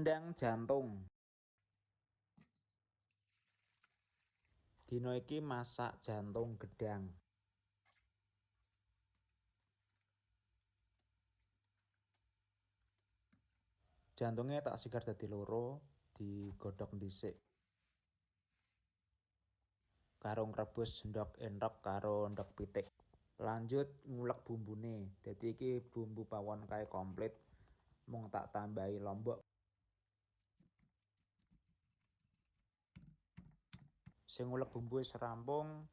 Rendang jantung. Dino iki masak jantung gedang. Jantungnya tak sigar dadi loro, digodhog dhisik. Karo ngrebus endhog enthok karo endhog pitik. Lanjut ngulek bumbune. Dadi iki bumbu pawon kae komplit. Mung tak tambahi lombok. Sing ngulek bumbu wis rampung,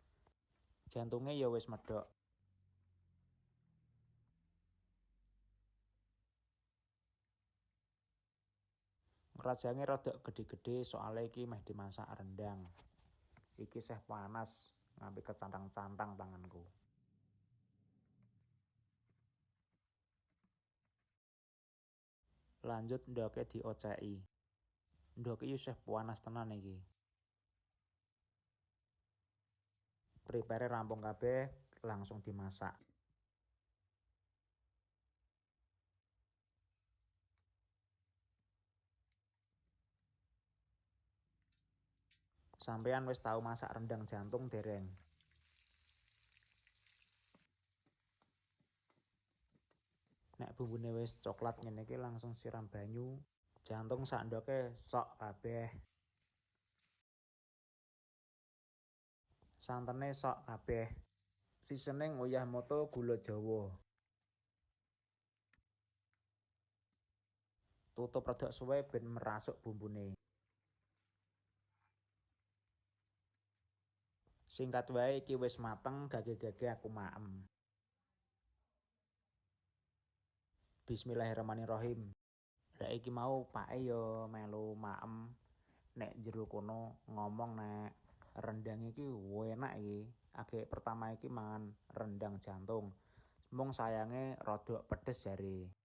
jantunge ya wis medhok. Ngrajange rada gedhe-gedhe soale iki meh dimasak rendang. Iki seh panas, ngampe kecantang-cantang tanganku. Lanjut ndhoke dioceki. Ndhoke iki seh panas tenan iki. Prepare rampung kabeh, langsung dimasak. Sampeyan wis tau masak rendang jantung dereng? Nek bumbune wis coklat ngene iki langsung siram banyu. Jantung sak ndoke sok kabeh. Santene sok kabeh. Seasoning uyah moto gula jawa. Tutup rada suwe ben merasuk bumbune. Singkat wae iki wis mateng, gage-gage aku maem. Bismillahirrahmanirrahim. Lah iki mau pake ya melu maem. Nek jero kono ngomong nek rendang iki enak iki. Agek pertama iki mangan rendang jantung. Mung sayange rada pedes jare.